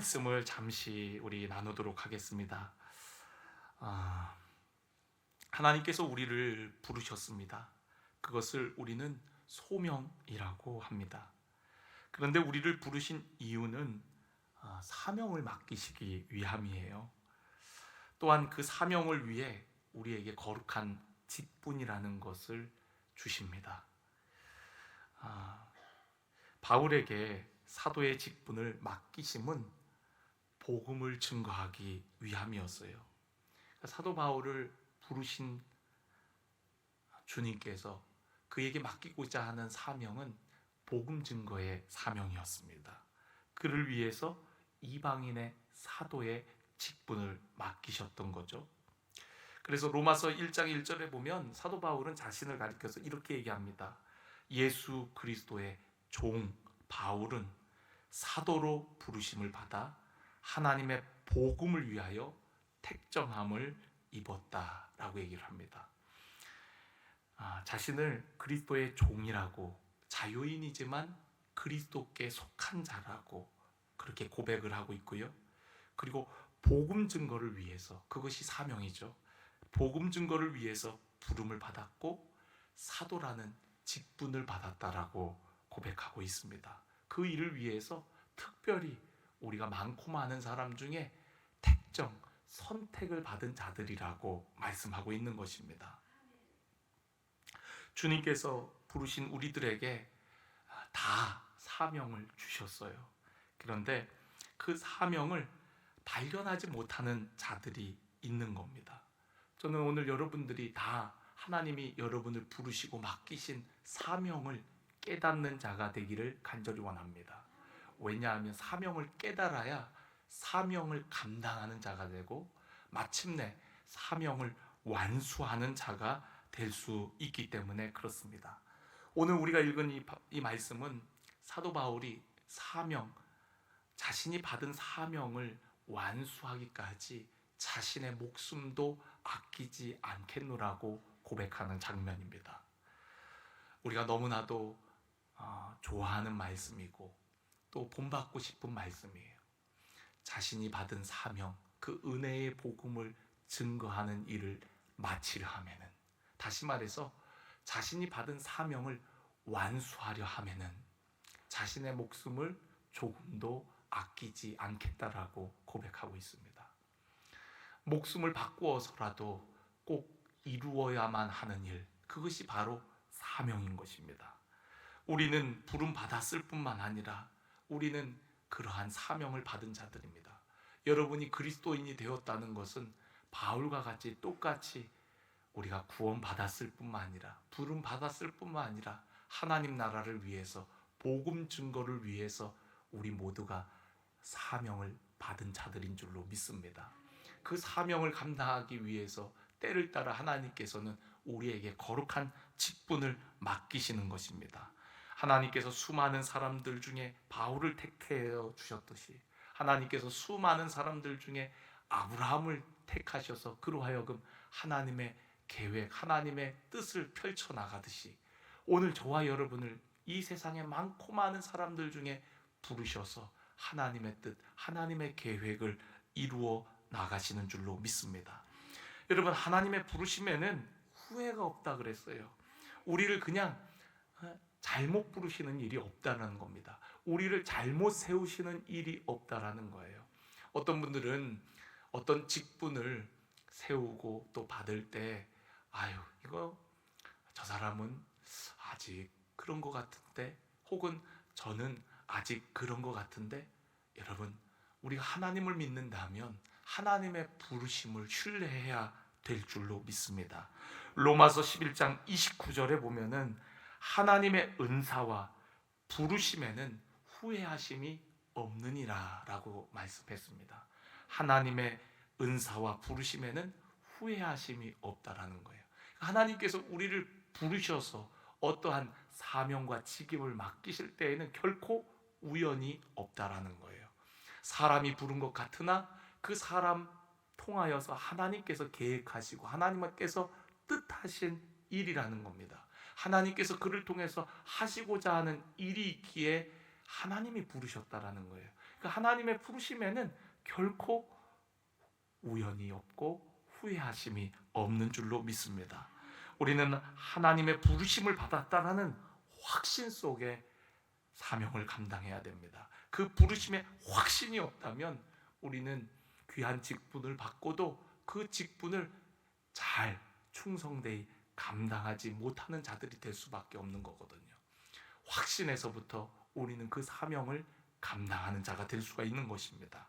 말씀을 잠시 우리 나누도록 하겠습니다. 하나님께서 우리를 부르셨습니다. 그것을 우리는 소명이라고 합니다. 그런데 우리를 부르신 이유는 사명을 맡기시기 위함이에요. 또한 그 사명을 위해 우리에게 거룩한 직분이라는 것을 주십니다. 바울에게 사도의 직분을 맡기심은 복음을 증거하기 위함이었어요. 사도 바울을 부르신 주님께서 그에게 맡기고자 하는 사명은 복음 증거의 사명이었습니다. 그를 위해서 이방인의 사도의 직분을 맡기셨던 거죠. 그래서 로마서 1장 1절에 보면 사도 바울은 자신을 가리켜서 이렇게 얘기합니다. 예수 그리스도의 종 바울은 사도로 부르심을 받아 하나님의 복음을 위하여 택정함을 입었다라고 얘기를 합니다. 자신을 그리스도의 종이라고, 자유인이지만 그리스도께 속한 자라고 그렇게 고백을 하고 있고요. 그리고 복음 증거를 위해서, 그것이 사명이죠. 복음 증거를 위해서 부름을 받았고 사도라는 직분을 받았다라고 고백하고 있습니다. 그 일을 위해서 특별히 우리가 많고 많은 사람 중에 택정, 선택을 받은 자들이라고 말씀하고 있는 것입니다. 주님께서 부르신 우리들에게 다 사명을 주셨어요. 그런데 그 사명을 발견하지 못하는 자들이 있는 겁니다. 저는 오늘 여러분들이 다 하나님이 여러분을 부르시고 맡기신 사명을 깨닫는 자가 되기를 간절히 원합니다. 왜냐하면 사명을 깨달아야 사명을 감당하는 자가 되고 마침내 사명을 완수하는 자가 될 수 있기 때문에 그렇습니다. 오늘 우리가 읽은 이 말씀은 사도 바울이 자신이 받은 사명을 완수하기까지 자신의 목숨도 아끼지 않겠노라고 고백하는 장면입니다. 우리가 너무나도 좋아하는 말씀이고 또 본받고 싶은 말씀이에요. 자신이 받은 사명, 그 은혜의 복음을 증거하는 일을 마치려 하면은, 다시 말해서 자신이 받은 사명을 완수하려 하면은 자신의 목숨을 조금도 아끼지 않겠다라고 고백하고 있습니다. 목숨을 바꾸어서라도 꼭 이루어야만 하는 일, 그것이 바로 사명인 것입니다. 우리는 부름 받았을 뿐만 아니라 우리는 그러한 사명을 받은 자들입니다. 여러분이 그리스도인이 되었다는 것은 바울과 같이 똑같이 우리가 구원 받았을 뿐만 아니라, 부름 받았을 뿐만 아니라 하나님 나라를 위해서, 복음 증거를 위해서 우리 모두가 사명을 받은 자들인 줄로 믿습니다. 그 사명을 감당하기 위해서 때를 따라 하나님께서는 우리에게 거룩한 직분을 맡기시는 것입니다. 하나님께서 수많은 사람들 중에 바울을 택해 주셨듯이 하나님께서 수많은 사람들 중에 아브라함을 택하셔서 그로 하여금 하나님의 계획, 하나님의 뜻을 펼쳐나가듯이 오늘 저와 여러분을 이 세상에 많고 많은 사람들 중에 부르셔서 하나님의 뜻, 하나님의 계획을 이루어 나가시는 줄로 믿습니다. 여러분, 하나님의 부르심에는 후회가 없다 그랬어요. 우리를 그냥 잘못 부르시는 일이 없다는 겁니다. 우리를 잘못 세우시는 일이 없다라는 거예요. 어떤 분들은 어떤 직분을 세우고 또 받을 때 이거 저 사람은 아직 그런 것 같은데, 혹은 저는 아직 그런 것 같은데, 여러분, 우리가 하나님을 믿는다면 하나님의 부르심을 신뢰해야 될 줄로 믿습니다. 로마서 11장 29절에 보면은 하나님의 은사와 부르심에는 후회하심이 없느니라 라고 말씀했습니다. 하나님의 은사와 부르심에는 후회하심이 없다라는 거예요. 하나님께서 우리를 부르셔서 어떠한 사명과 직임을 맡기실 때에는 결코 우연이 없다라는 거예요. 사람이 부른 것 같으나 그 사람 통하여서 하나님께서 계획하시고 하나님께서 뜻하신 일이라는 겁니다. 하나님께서 그를 통해서 하시고자 하는 일이 있기에 하나님이 부르셨다라는 거예요. 그 하나님의 부르심에는 결코 우연이 없고 후회하심이 없는 줄로 믿습니다. 우리는 하나님의 부르심을 받았다라는 확신 속에 사명을 감당해야 됩니다. 그 부르심에 확신이 없다면 우리는 귀한 직분을 받고도 그 직분을 잘 충성되이 감당하지 못하는 자들이 될 수밖에 없는 거거든요. 확신에서부터 우리는 그 사명을 감당하는 자가 될 수가 있는 것입니다.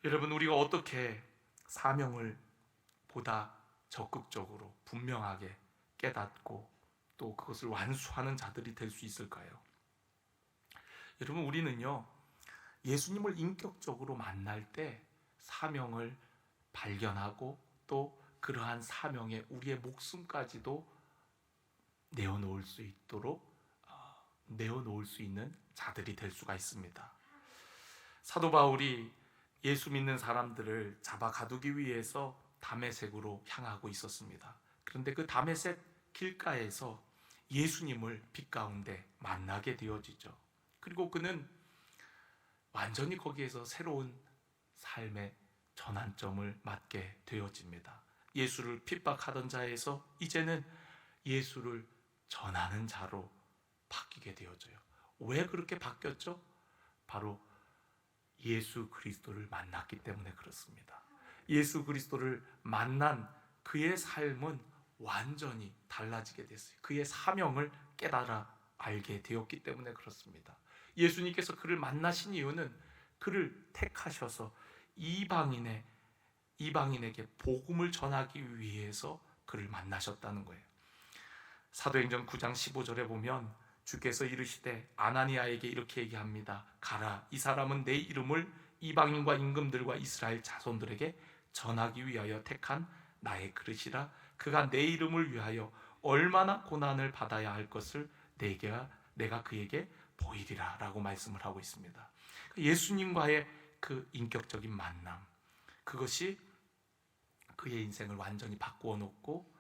여러분, 우리가 어떻게 사명을 보다 적극적으로 분명하게 깨닫고 또 그것을 완수하는 자들이 될 수 있을까요? 여러분, 우리는요, 예수님을 인격적으로 만날 때 사명을 발견하고 또 그러한 사명에 우리의 목숨까지도 내어놓을 수 있도록 내어놓을 수 있는 자들이 될 수가 있습니다. 사도 바울이 예수 믿는 사람들을 잡아 가두기 위해서 다메섹으로 향하고 있었습니다. 그런데 그 다메섹 길가에서 예수님을 빛 가운데 만나게 되어지죠. 그리고 그는 완전히 거기에서 새로운 삶의 전환점을 맞게 되어집니다. 예수를 핍박하던 자에서 이제는 예수를 전하는 자로 바뀌게 되어져요. 왜 그렇게 바뀌었죠? 바로 예수 그리스도를 만났기 때문에 그렇습니다. 예수 그리스도를 만난 그의 삶은 완전히 달라지게 됐어요. 그의 사명을 깨달아 알게 되었기 때문에 그렇습니다. 예수님께서 그를 만나신 이유는 그를 택하셔서 이방인에게 복음을 전하기 위해서 그를 만나셨다는 거예요. 사도행전 9장 15절에 보면 주께서 이르시되 아나니아에게 이렇게 얘기합니다. 가라, 이 사람은 내 이름을 이방인과 임금들과 이스라엘 자손들에게 전하기 위하여 택한 나의 그릇이라. 그가 내 이름을 위하여 얼마나 고난을 받아야 할 것을 내가 그에게 보이리라 라고 말씀을 하고 있습니다. 예수님과의 그 인격적인 만남, 그것이 그의 인생을 완전히 바꾸어 놓고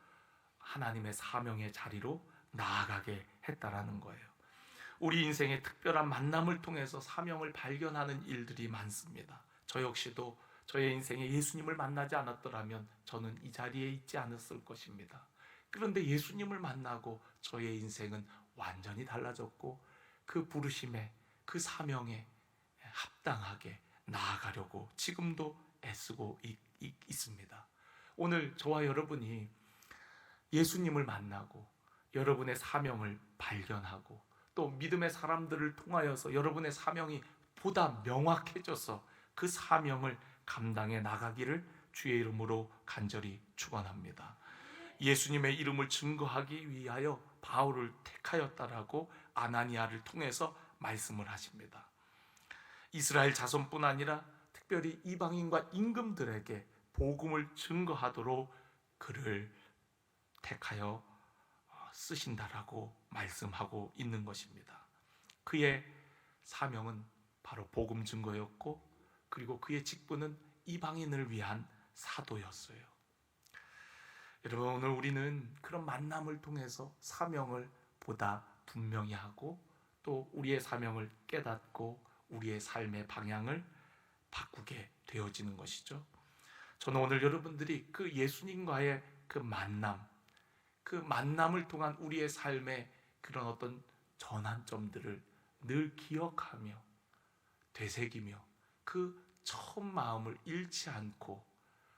하나님의 사명의 자리로 나아가게 했다라는 거예요. 우리 인생의 특별한 만남을 통해서 사명을 발견하는 일들이 많습니다. 저 역시도 저의 인생에 예수님을 만나지 않았더라면 저는 이 자리에 있지 않았을 것입니다. 그런데 예수님을 만나고 저의 인생은 완전히 달라졌고 그 부르심에, 그 사명에 합당하게 나아가려고 지금도 애쓰고 있습니다. 오늘 저와 여러분이 예수님을 만나고 여러분의 사명을 발견하고 또 믿음의 사람들을 통하여서 여러분의 사명이 보다 명확해져서 그 사명을 감당해 나가기를 주의 이름으로 간절히 축원합니다. 예수님의 이름을 증거하기 위하여 바울을 택하였다라고 아나니아를 통해서 말씀을 하십니다. 이스라엘 자손뿐 아니라 특별히 이방인과 임금들에게 복음을 증거하도록 그를 택하여 쓰신다라고 말씀하고 있는 것입니다. 그의 사명은 바로 복음 증거였고 그리고 그의 직분은 이방인을 위한 사도였어요. 여러분, 오늘 우리는 그런 만남을 통해서 사명을 보다 분명히 하고 또 우리의 사명을 깨닫고 우리의 삶의 방향을 바꾸게 되어지는 것이죠. 저는 오늘 여러분들이 그 예수님과의 그 만남을 통한 우리의 삶의 그런 어떤 전환점들을 늘 기억하며 되새기며 그 처음 마음을 잃지 않고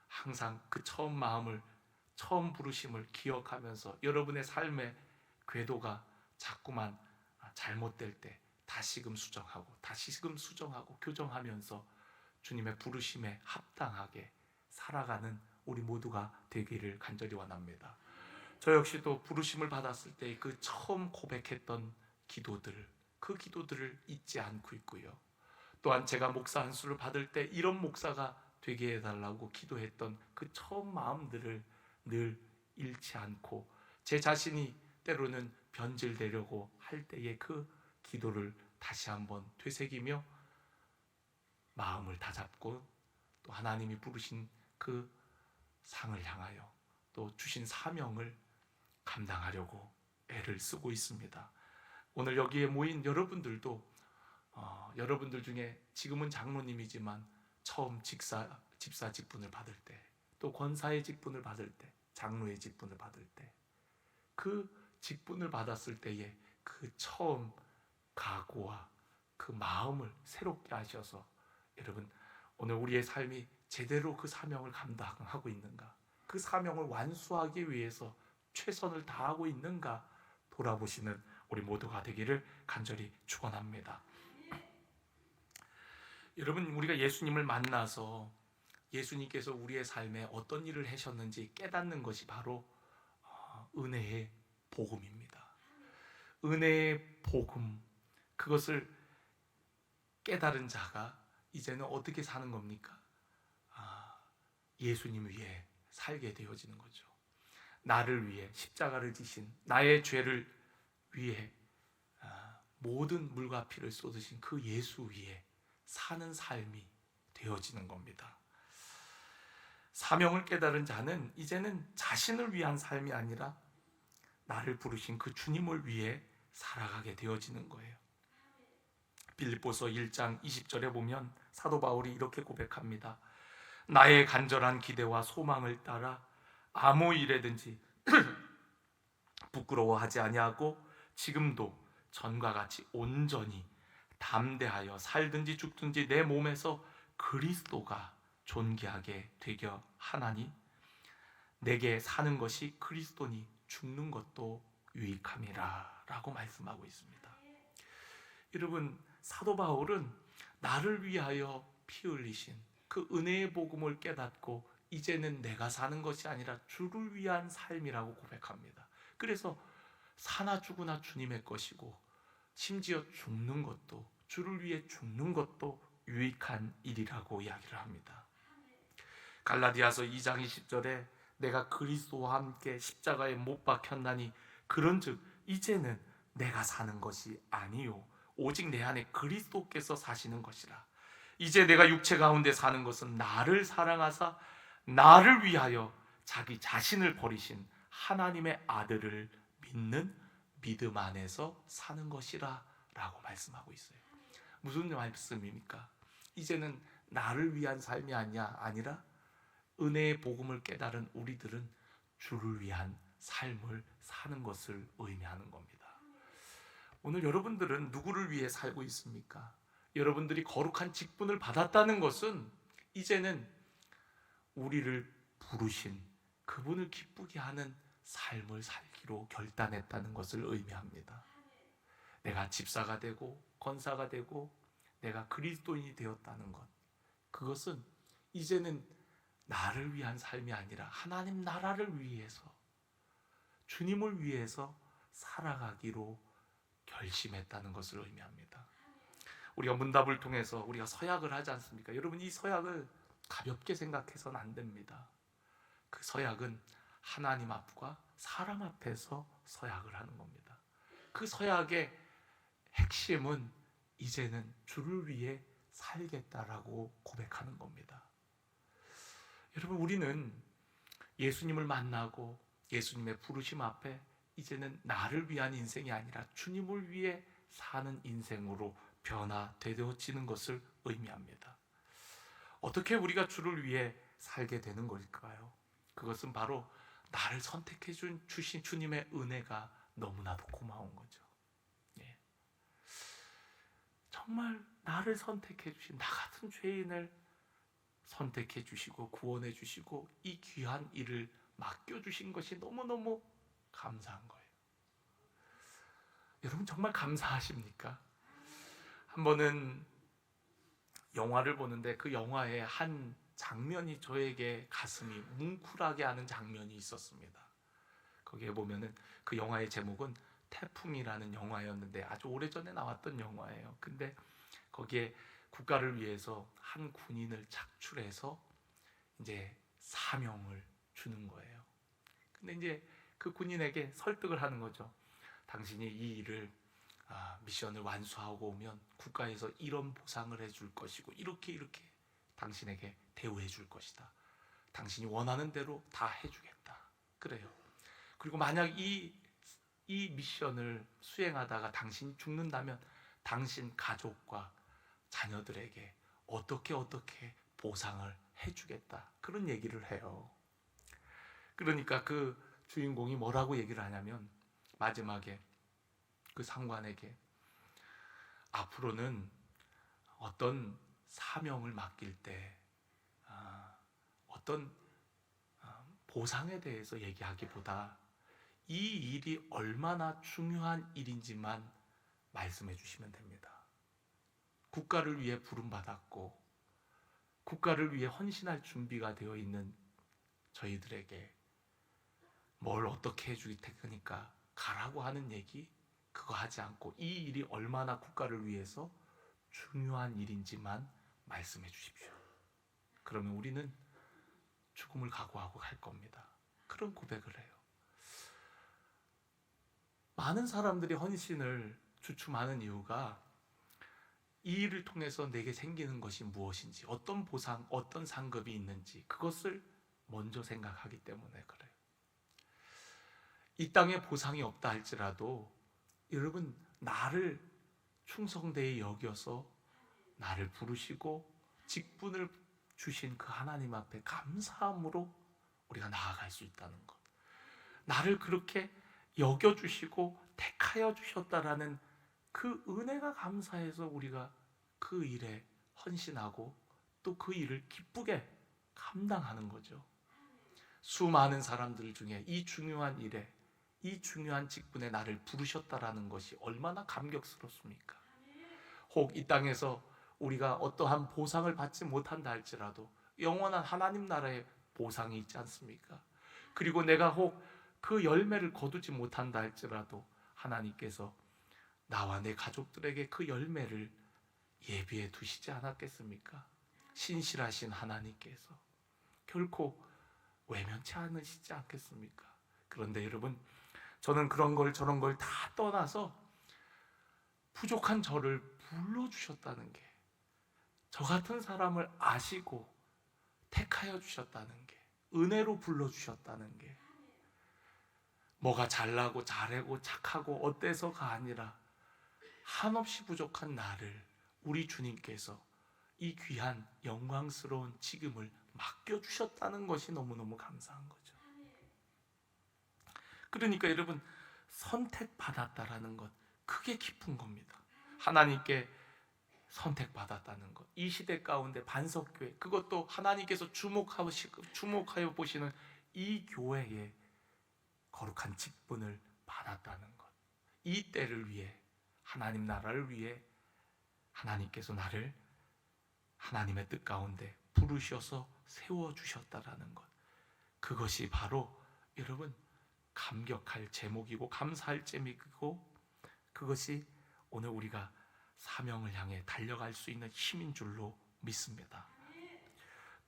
항상 그 처음 부르심을 기억하면서 여러분의 삶의 궤도가 자꾸만 잘못될 때 다시금 수정하고 교정하면서 주님의 부르심에 합당하게 살아가는 우리 모두가 되기를 간절히 원합니다. 저 역시도 부르심을 받았을 때 그 처음 고백했던 그 기도들을 잊지 않고 있고요. 또한 제가 목사 안수를 받을 때 이런 목사가 되게 해달라고 기도했던 그 처음 마음들을 늘 잃지 않고 제 자신이 때로는 변질되려고 할 때의 그 기도를 다시 한번 되새기며 마음을 다잡고 또 하나님이 부르신 그 상을 향하여 또 주신 사명을 감당하려고 애를 쓰고 있습니다. 오늘 여기에 모인 여러분들도 여러분들 중에 지금은 장로님이지만 처음 집사 직분을 받을 때, 또 권사의 직분을 받을 때, 장로의 직분을 받을 때, 그 직분을 받았을 때의 그 처음 각오와 그 마음을 새롭게 하셔서 여러분 오늘 우리의 삶이 제대로 그 사명을 감당하고 있는가, 그 사명을 완수하기 위해서 최선을 다하고 있는가 돌아보시는 우리 모두가 되기를 간절히 축원합니다. 여러분, 우리가 예수님을 만나서 예수님께서 우리의 삶에 어떤 일을 하셨는지 깨닫는 것이 바로 은혜의 복음입니다. 은혜의 복음, 그것을 깨달은 자가 이제는 어떻게 사는 겁니까? 예수님 위해 살게 되어지는 거죠. 나를 위해 십자가를 지신, 나의 죄를 위해 모든 물과 피를 쏟으신 그 예수 위에 사는 삶이 되어지는 겁니다. 사명을 깨달은 자는 이제는 자신을 위한 삶이 아니라 나를 부르신 그 주님을 위해 살아가게 되어지는 거예요. 빌립보서 1장 20절에 보면 사도 바울이 이렇게 고백합니다. 나의 간절한 기대와 소망을 따라 아무 일에든지 부끄러워하지 아니하고 지금도 전과 같이 온전히 담대하여 살든지 죽든지 내 몸에서 그리스도가 존귀하게 되게 하나니 내게 사는 것이 그리스도니 죽는 것도 유익함이라 라고 말씀하고 있습니다. 여러분, 사도 바울은 나를 위하여 피 흘리신 그 은혜의 복음을 깨닫고 이제는 내가 사는 것이 아니라 주를 위한 삶이라고 고백합니다. 그래서 사나 죽으나 주님의 것이고 심지어 죽는 것도, 주를 위해 죽는 것도 유익한 일이라고 이야기를 합니다. 갈라디아서 2장 20절에 내가 그리스도와 함께 십자가에 못 박혔나니 그런즉 이제는 내가 사는 것이 아니요 오직 내 안에 그리스도께서 사시는 것이라. 이제 내가 육체 가운데 사는 것은 나를 사랑하사 나를 위하여 자기 자신을 버리신 하나님의 아들을 믿는 믿음 안에서 사는 것이라 라고 말씀하고 있어요. 무슨 말씀입니까? 이제는 나를 위한 삶이 아니라 은혜의 복음을 깨달은 우리들은 주를 위한 삶을 사는 것을 의미하는 겁니다. 오늘 여러분들은 누구를 위해 살고 있습니까? 여러분들이 거룩한 직분을 받았다는 것은 이제는 우리를 부르신 그분을 기쁘게 하는 삶을 살기로 결단했다는 것을 의미합니다. 내가 집사가 되고 권사가 되고 내가 그리스도인이 되었다는 것, 그것은 이제는 나를 위한 삶이 아니라 하나님 나라를 위해서, 주님을 위해서 살아가기로 결심했다는 것을 의미합니다. 우리가 문답을 통해서 우리가 서약을 하지 않습니까? 여러분, 이 서약을 가볍게 생각해서는 안 됩니다. 그 서약은 하나님 앞과 사람 앞에서 서약을 하는 겁니다. 그 서약의 핵심은 이제는 주를 위해 살겠다라고 고백하는 겁니다. 여러분, 우리는 예수님을 만나고 예수님의 부르심 앞에 이제는 나를 위한 인생이 아니라 주님을 위해 사는 인생으로 변화되어지는 것을 의미합니다. 어떻게 우리가 주를 위해 살게 되는 걸까요? 그것은 바로 나를 선택해 주신 주님의 은혜가 너무나도 고마운 거죠. 예. 정말 나를 선택해 주신, 나 같은 죄인을 선택해 주시고 구원해 주시고 이 귀한 일을 맡겨 주신 것이 너무너무 감사한 거예요. 여러분, 정말 감사하십니까? 한 번은 영화를 보는데 그 영화의 한 장면이 저에게 가슴이 뭉클하게 하는 장면이 있었습니다. 거기에 보면은 그 영화의 제목은 태풍이라는 영화였는데 아주 오래전에 나왔던 영화예요. 근데 거기에 국가를 위해서 한 군인을 착출해서 이제 사명을 주는 거예요. 근데 이제 그 군인에게 설득을 하는 거죠. 당신이 이 일을 미션을 완수하고 오면 국가에서 이런 보상을 해줄 것이고 이렇게 당신에게 대우해 줄 것이다. 당신이 원하는 대로 다 해주겠다. 그래요. 그리고 만약 이 미션을 수행하다가 당신이 죽는다면 당신 가족과 자녀들에게 어떻게 보상을 해주겠다, 그런 얘기를 해요. 그러니까 그 주인공이 뭐라고 얘기를 하냐면, 마지막에 그 상관에게 앞으로는 어떤 사명을 맡길 때 어떤 보상에 대해서 얘기하기보다 이 일이 얼마나 중요한 일인지만 말씀해 주시면 됩니다. 국가를 위해 부름받았고 국가를 위해 헌신할 준비가 되어 있는 저희들에게 뭘 어떻게 해줄 테니까 가라고 하는 얘기, 그거 하지 않고 이 일이 얼마나 국가를 위해서 중요한 일인지만 말씀해 주십시오. 그러면 우리는 죽음을 각오하고 갈 겁니다. 그런 고백을 해요. 많은 사람들이 헌신을 주춤하는 이유가 이 일을 통해서 내게 생기는 것이 무엇인지, 어떤 보상, 어떤 상급이 있는지 그것을 먼저 생각하기 때문에 그래요. 이 땅에 보상이 없다 할지라도 여러분, 나를 충성되이 여겨서 나를 부르시고 직분을 주신 그 하나님 앞에 감사함으로 우리가 나아갈 수 있다는 것, 나를 그렇게 여겨주시고 택하여 주셨다라는 그 은혜가 감사해서 우리가 그 일에 헌신하고 또 그 일을 기쁘게 감당하는 거죠. 수많은 사람들 중에 이 중요한 일에, 이 중요한 직분에 나를 부르셨다라는 것이 얼마나 감격스럽습니까? 혹 이 땅에서 우리가 어떠한 보상을 받지 못한다 할지라도 영원한 하나님 나라의 보상이 있지 않습니까? 그리고 내가 혹 그 열매를 거두지 못한다 할지라도 하나님께서 나와 내 가족들에게 그 열매를 예비해 두시지 않았겠습니까? 신실하신 하나님께서 결코 외면치 않으시지 않겠습니까? 그런데 여러분, 저는 그런 걸 저런 걸 다 떠나서 부족한 저를 불러주셨다는 게, 저 같은 사람을 아시고 택하여 주셨다는 게, 은혜로 불러주셨다는 게, 뭐가 잘나고 잘하고 착하고 어때서가 아니라 한없이 부족한 나를 우리 주님께서 이 귀한 영광스러운 지금을 맡겨주셨다는 것이 너무너무 감사한 거죠. 그러니까 여러분, 선택받았다라는 것, 그게 깊은 겁니다. 하나님께 선택받았다는 것, 이 시대 가운데 반석교회, 그것도 하나님께서 주목하여 보시는 이 교회에 거룩한 직분을 받았다는 것, 이 때를 위해, 하나님 나라를 위해 하나님께서 나를 하나님의 뜻 가운데 부르셔서 세워주셨다라는 것, 그것이 바로 여러분 감격할 제목이고 감사할 제목이고, 그것이 오늘 우리가 사명을 향해 달려갈 수 있는 힘인 줄로 믿습니다.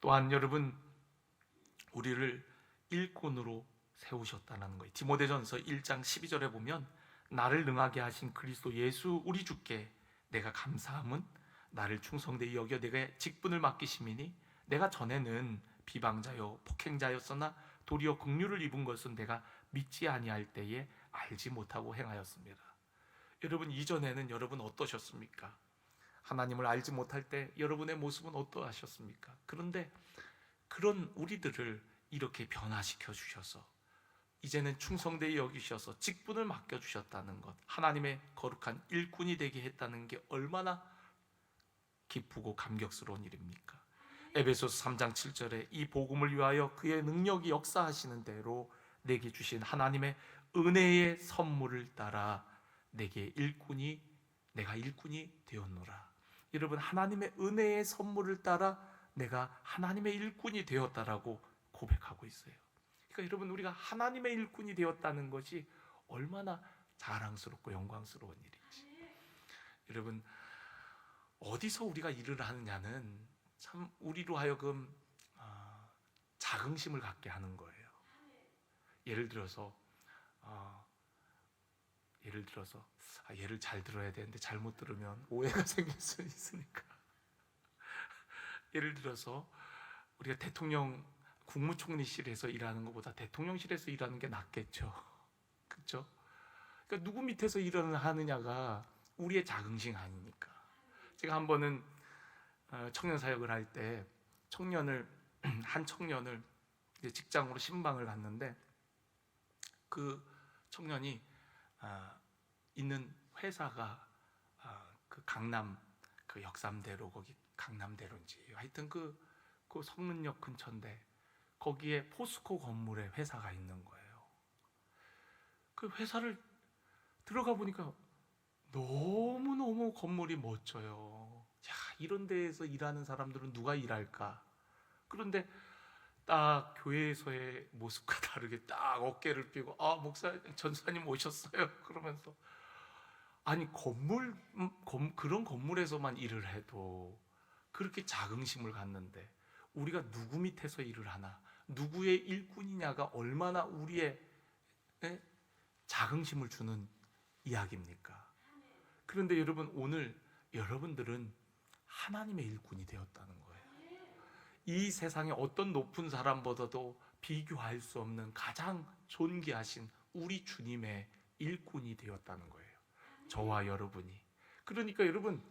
또한 여러분, 우리를 일꾼으로 세우셨다는 거예요. 디모데전서 1장 12절에 보면, 나를 능하게 하신 그리스도 예수 우리 주께 내가 감사함은 나를 충성되이 여겨 내게 직분을 맡기심이니 내가 전에는 비방자요 폭행자였으나 도리어 긍휼을 입은 것은 내가 믿지 아니할 때에 알지 못하고 행하였습니다. 여러분, 이전에는 여러분 어떠셨습니까? 하나님을 알지 못할 때 여러분의 모습은 어떠하셨습니까? 그런데 그런 우리들을 이렇게 변화시켜 주셔서 이제는 충성되이 여기셔서 직분을 맡겨주셨다는 것, 하나님의 거룩한 일꾼이 되게 했다는 게 얼마나 기쁘고 감격스러운 일입니까? 에베소서 3장 7절에 이 복음을 위하여 그의 능력이 역사하시는 대로 내게 주신 하나님의 은혜의 선물을 따라 내가 일꾼이 되었노라. 여러분, 하나님의 은혜의 선물을 따라 내가 하나님의 일꾼이 되었다라고 고백하고 있어요. 그러니까 여러분, 우리가 하나님의 일꾼이 되었다는 것이 얼마나 자랑스럽고 영광스러운 일인지. 여러분, 어디서 우리가 일을 하느냐는 참 우리로 하여금 자긍심을 갖게 하는 거예요. 예를 들어서 예를 잘 들어야 되는데 잘못 들으면 오해가 생길 수 있으니까. 예를 들어서 우리가 대통령 국무총리실에서 일하는 것보다 대통령실에서 일하는 게 낫겠죠. 그렇죠? 그러니까 누구 밑에서 일을 하느냐가 우리의 자긍심 아니니까. 제가 한 번은 청년 사역을 할 때 한 청년을 이제 직장으로 신방을 갔는데, 그 청년이 있는 회사가 그 강남, 그 역삼대로, 거기 강남대로인지 하여튼 그 성문역 근처인데, 거기에 포스코 건물에 회사가 있는 거예요. 그 회사를 들어가 보니까 너무너무 건물이 멋져요. 야, 이런 데에서 일하는 사람들은 누가 일할까? 그런데 딱 교회에서의 모습과 다르게 딱 어깨를 펴고, 전사님 오셨어요? 그러면서, 아니 그런 건물에서만 일을 해도 그렇게 자긍심을 갖는데, 우리가 누구 밑에서 일을 하나, 누구의 일꾼이냐가 얼마나 우리의 자긍심을 주는 이야기입니까? 그런데 여러분, 오늘 여러분들은 하나님의 일꾼이 되었다는 거예요. 이 세상의 어떤 높은 사람보다도 비교할 수 없는 가장 존귀하신 우리 주님의 일꾼이 되었다는 거예요. 저와 여러분이. 그러니까 여러분,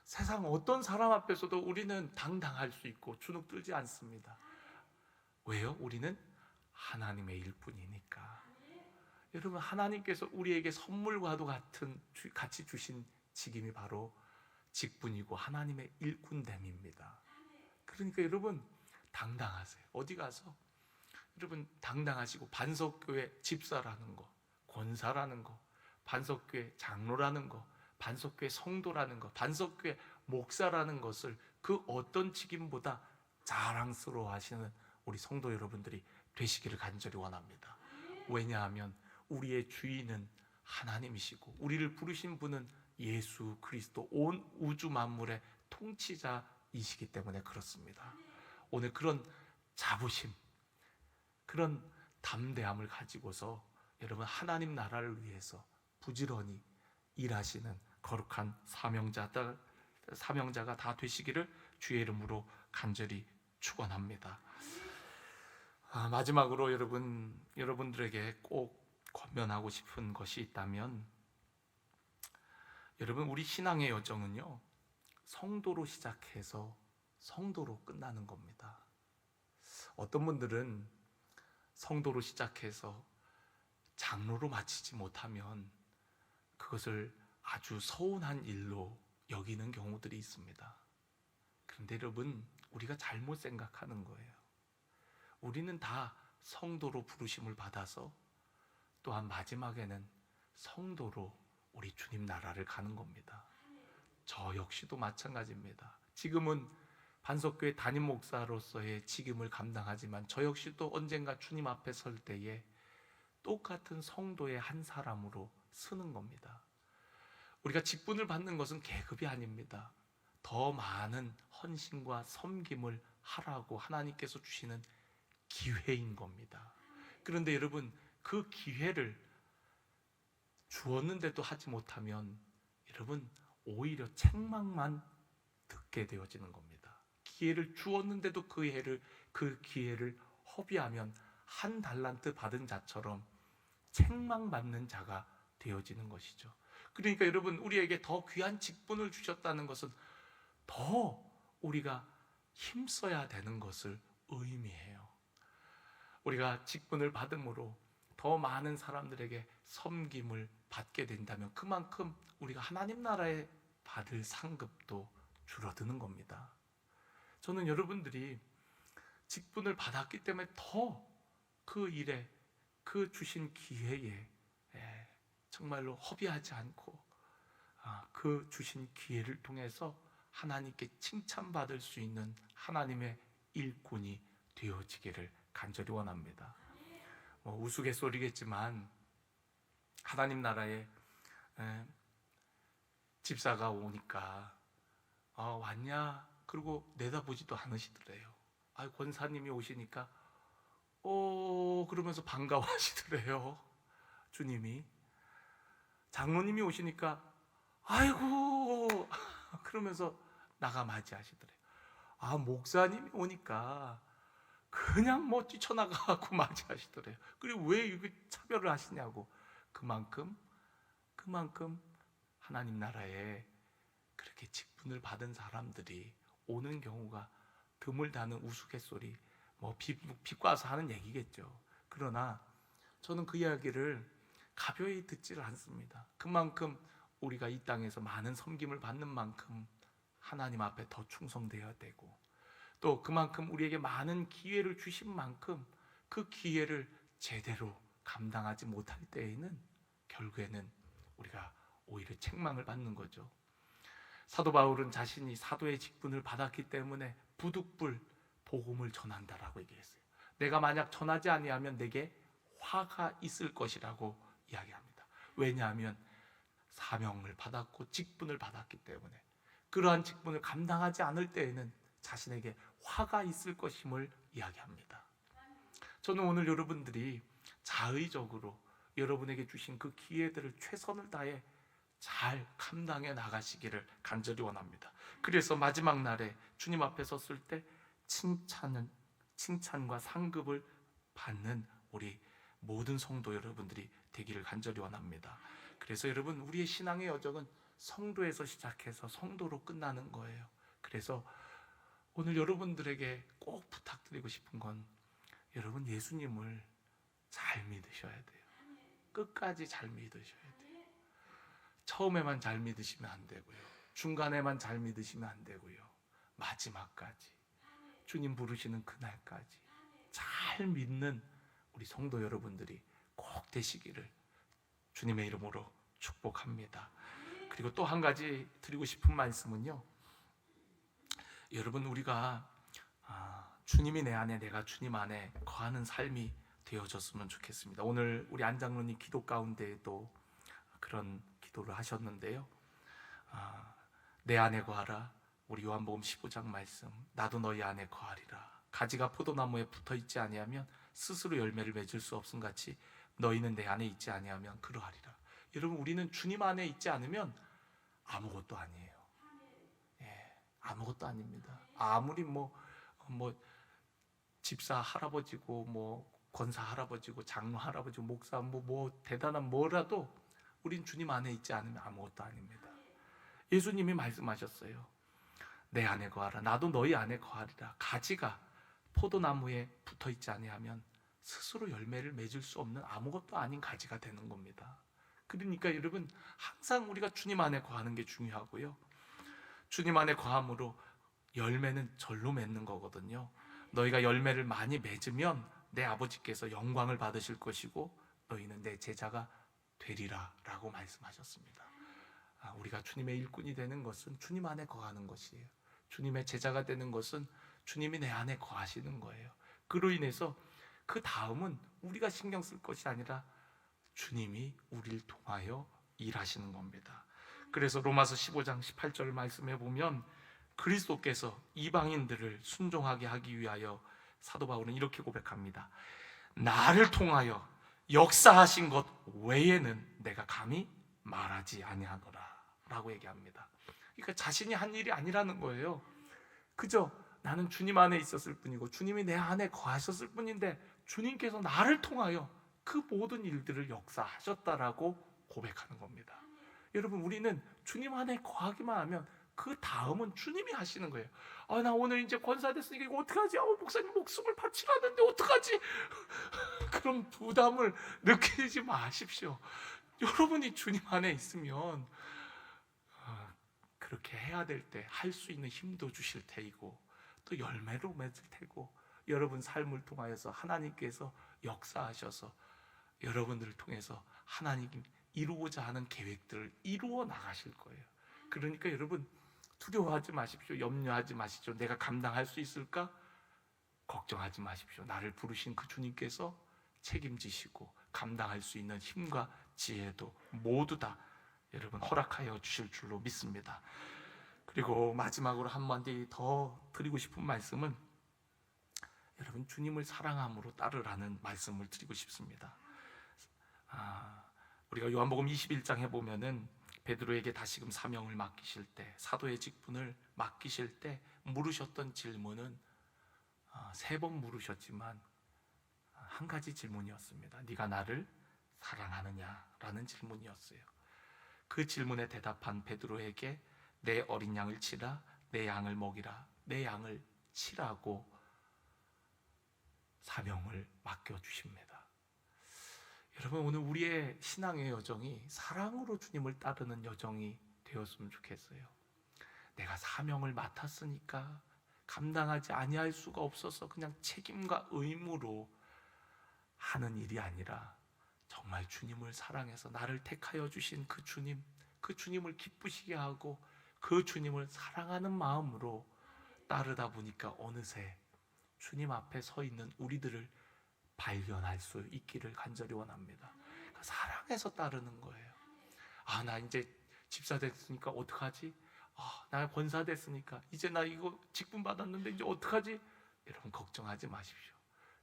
세상 어떤 사람 앞에서도 우리는 당당할 수 있고 주눅 들지 않습니다. 왜요? 우리는 하나님의 일꾼이니까. 여러분, 하나님께서 우리에게 선물과도 같이 주신 직임이 바로 직분이고 하나님의 일꾼됨입니다. 그러니까 여러분, 당당하세요. 어디 가서 여러분 당당하시고, 반석교회 집사라는 거, 권사라는 거, 반석교회 장로라는 거, 반석교회 성도라는 거, 반석교회 목사라는 것을 그 어떤 직임보다 자랑스러워 하시는 우리 성도 여러분들이 되시기를 간절히 원합니다. 왜냐하면 우리의 주인은 하나님이시고, 우리를 부르신 분은 예수 그리스도, 온 우주 만물의 통치자이시기 때문에 그렇습니다. 오늘 그런 자부심, 그런 담대함을 가지고서 여러분, 하나님 나라를 위해서 부지런히 일하시는 거룩한 사명자가 다 되시기를 주의 이름으로 간절히 축원합니다. 마지막으로 여러분들에게 꼭 권면하고 싶은 것이 있다면, 여러분, 우리 신앙의 여정은요, 성도로 시작해서 성도로 끝나는 겁니다. 어떤 분들은 성도로 시작해서 장로로 마치지 못하면 그것을 아주 서운한 일로 여기는 경우들이 있습니다. 그런데 여러분, 우리가 잘못 생각하는 거예요. 우리는 다 성도로 부르심을 받아서 또한 마지막에는 성도로 우리 주님 나라를 가는 겁니다. 저 역시도 마찬가지입니다. 지금은 반석교회 담임 목사로서의 직임을 감당하지만 저 역시도 언젠가 주님 앞에 설 때에 똑같은 성도의 한 사람으로 서는 겁니다. 우리가 직분을 받는 것은 계급이 아닙니다. 더 많은 헌신과 섬김을 하라고 하나님께서 주시는 기회인 겁니다. 그런데 여러분, 그 기회를 주었는데도 하지 못하면 여러분, 오히려 책망만 듣게 되어지는 겁니다. 기회를 주었는데도 그 기회를 허비하면 한 달란트 받은 자처럼 책망받는 자가 되어지는 것이죠. 그러니까 여러분, 우리에게 더 귀한 직분을 주셨다는 것은 더 우리가 힘써야 되는 것을 의미해요. 우리가 직분을 받음으로 더 많은 사람들에게 섬김을 받게 된다면 그만큼 우리가 하나님 나라에 받을 상급도 줄어드는 겁니다. 저는 여러분들이 직분을 받았기 때문에 더 그 일에, 그 주신 기회에 정말로 허비하지 않고 그 주신 기회를 통해서 하나님께 칭찬받을 수 있는 하나님의 일꾼이 되어지기를 간절히 원합니다. 우스갯소리겠지만 하나님 나라에 집사가 오니까 왔냐? 그리고 내다보지도 않으시더래요. 권사님이 오시니까 그러면서 반가워하시더래요. 주님이. 장로님이 오시니까 아이고 그러면서 나가 맞이하시더래요. 목사님이 오니까 그냥 뛰쳐나가고 맞이하시더래요. 그리고 왜 이렇게 차별을 하시냐고. 그만큼 하나님 나라에 그렇게 직분을 받은 사람들이 오는 경우가 드물다는 우스갯소리, 비꼬아서 하는 얘기겠죠. 그러나 저는 그 이야기를 가벼이 듣지를 않습니다. 그만큼 우리가 이 땅에서 많은 섬김을 받는 만큼 하나님 앞에 더 충성되어야 되고, 또 그만큼 우리에게 많은 기회를 주신 만큼 그 기회를 제대로 감당하지 못할 때에는 결국에는 우리가 오히려 책망을 받는 거죠. 사도 바울은 자신이 사도의 직분을 받았기 때문에 부득불 복음을 전한다라고 얘기했어요. 내가 만약 전하지 아니하면 내게 화가 있을 것이라고 이야기합니다. 왜냐하면 사명을 받았고 직분을 받았기 때문에, 그러한 직분을 감당하지 않을 때에는 자신에게 화가 있을 것임을 이야기합니다. 저는 오늘 여러분들이 자의적으로 여러분에게 주신 그 기회들을 최선을 다해 잘 감당해 나가시기를 간절히 원합니다. 그래서 마지막 날에 주님 앞에 섰을 때 칭찬과 상급을 받는 우리 모든 성도 여러분들이 되기를 간절히 원합니다. 그래서 여러분, 우리의 신앙의 여정은 성도에서 시작해서 성도로 끝나는 거예요. 그래서 오늘 여러분들에게 꼭 부탁드리고 싶은 건, 여러분 예수님을 잘 믿으셔야 돼요. 끝까지 잘 믿으셔야 돼요. 처음에만 잘 믿으시면 안 되고요, 중간에만 잘 믿으시면 안 되고요, 마지막까지 주님 부르시는 그날까지 잘 믿는 우리 성도 여러분들이 꼭 되시기를 주님의 이름으로 축복합니다. 그리고 또 한 가지 드리고 싶은 말씀은요, 여러분 우리가 주님이 내 안에, 내가 주님 안에 거하는 삶이 되어졌으면 좋겠습니다. 오늘 우리 안장로님 기도 가운데에도 그런 기도를 하셨는데요, 내 안에 거하라. 우리 요한복음 15장 말씀, 나도 너희 안에 거하리라. 가지가 포도나무에 붙어있지 아니하면 스스로 열매를 맺을 수 없음 같이 너희는 내 안에 있지 아니하면 그러하리라. 여러분, 우리는 주님 안에 있지 않으면 아무것도 아니에요. 아무것도 아닙니다. 아무리 뭐 집사 할아버지고 권사 할아버지고 장로 할아버지고 목사 대단한 뭐라도 우린 주님 안에 있지 않으면 아무것도 아닙니다. 예수님이 말씀하셨어요. 내 안에 거하라. 나도 너희 안에 거하리라. 가지가 포도나무에 붙어있지 아니하면 스스로 열매를 맺을 수 없는 아무것도 아닌 가지가 되는 겁니다. 그러니까 여러분, 항상 우리가 주님 안에 거하는 게 중요하고요, 주님 안에 거함으로 열매는 절로 맺는 거거든요. 너희가 열매를 많이 맺으면 내 아버지께서 영광을 받으실 것이고 너희는 내 제자가 되리라 라고 말씀하셨습니다. 우리가 주님의 일꾼이 되는 것은 주님 안에 거하는 것이에요. 주님의 제자가 되는 것은 주님이 내 안에 거하시는 거예요. 그로 인해서 그 다음은 우리가 신경 쓸 것이 아니라 주님이 우리를 통하여 일하시는 겁니다. 그래서 로마서 15장 18절 말씀해 보면 그리스도께서 이방인들을 순종하게 하기 위하여 사도 바울은 이렇게 고백합니다. 나를 통하여 역사하신 것 외에는 내가 감히 말하지 아니하노라 라고 얘기합니다. 그러니까 자신이 한 일이 아니라는 거예요. 그저 나는 주님 안에 있었을 뿐이고 주님이 내 안에 거하셨을 뿐인데 주님께서 나를 통하여 그 모든 일들을 역사하셨다라고 고백하는 겁니다. 여러분, 우리는 주님 안에 거하기만 하면 그 다음은 주님이 하시는 거예요. 나 오늘 이제 권사 됐으니까 이거 어떡하지? 목사님 목숨을 바치라는데 어떡하지? 그런 부담을 느끼지 마십시오. 여러분이 주님 안에 있으면 그렇게 해야 될 때 할 수 있는 힘도 주실 테이고 또 열매로 맺을 테고, 여러분 삶을 통하여서 하나님께서 역사하셔서 여러분들을 통해서 하나님이 이루고자 하는 계획들을 이루어 나가실 거예요. 그러니까 여러분, 두려워하지 마십시오. 염려하지 마십시오. 내가 감당할 수 있을까? 걱정하지 마십시오. 나를 부르신 그 주님께서 책임지시고 감당할 수 있는 힘과 지혜도 모두 다 여러분 허락하여 주실 줄로 믿습니다. 그리고 마지막으로 한마디 더 드리고 싶은 말씀은, 여러분 주님을 사랑함으로 따르라는 말씀을 드리고 싶습니다. 우리가 요한복음 21장 해보면은 베드로에게 다시금 사명을 맡기실 때, 사도의 직분을 맡기실 때 물으셨던 질문은 3번 물으셨지만 한 가지 질문이었습니다. 네가 나를 사랑하느냐? 라는 질문이었어요. 그 질문에 대답한 베드로에게 내 어린 양을 치라, 내 양을 먹이라, 내 양을 치라고 사명을 맡겨주십니다. 여러분, 오늘 우리의 신앙의 여정이 사랑으로 주님을 따르는 여정이 되었으면 좋겠어요. 내가 사명을 맡았으니까 감당하지 아니할 수가 없어서 그냥 책임과 의무로 하는 일이 아니라 정말 주님을 사랑해서 나를 택하여 주신 그 주님, 그 주님을 기쁘시게 하고 그 주님을 사랑하는 마음으로 따르다 보니까 어느새 주님 앞에 서 있는 우리들을 발견할 수 있기를 간절히 원합니다. 그러니까 사랑해서 따르는 거예요. 아, 나 이제 집사 됐으니까 어떡하지? 아, 나 권사 됐으니까 이제 나 이거 직분 받았는데 이제 어떡하지? 여러분, 걱정하지 마십시오.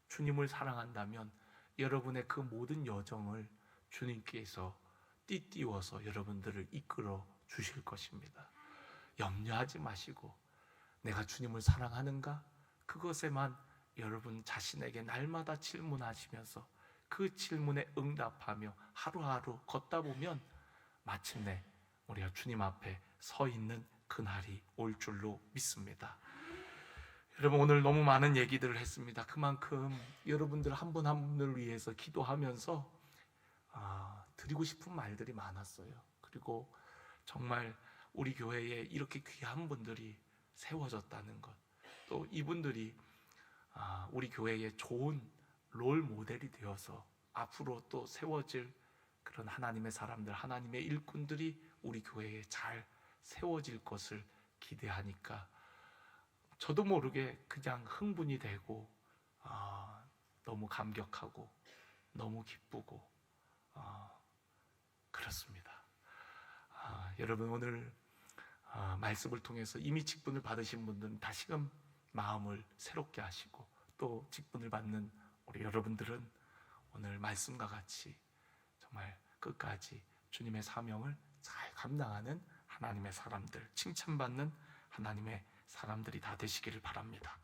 주님을 사랑한다면 여러분의 그 모든 여정을 주님께서 띠띠워서 여러분들을 이끌어 주실 것입니다. 염려하지 마시고 내가 주님을 사랑하는가? 그것에만 여러분 자신에게 날마다 질문하시면서 그 질문에 응답하며 하루하루 걷다 보면 마침내 우리가 주님 앞에 서 있는 그날이 올 줄로 믿습니다. 여러분, 오늘 너무 많은 얘기들을 했습니다. 그만큼 여러분들 한 분 한 분을 위해서 기도하면서 드리고 싶은 말들이 많았어요. 그리고 정말 우리 교회에 이렇게 귀한 분들이 세워졌다는 것, 또 이분들이 우리 교회에 좋은 롤 모델이 되어서 앞으로 또 세워질 그런 하나님의 사람들, 하나님의 일꾼들이 우리 교회에 잘 세워질 것을 기대하니까 저도 모르게 그냥 흥분이 되고 너무 감격하고 너무 기쁘고 그렇습니다. 여러분, 오늘 말씀을 통해서 이미 직분을 받으신 분들은 다시금 마음을 새롭게 하시고, 또 직분을 받는 우리 여러분들은 오늘 말씀과 같이 정말 끝까지 주님의 사명을 잘 감당하는 하나님의 사람들, 칭찬받는 하나님의 사람들이 다 되시기를 바랍니다.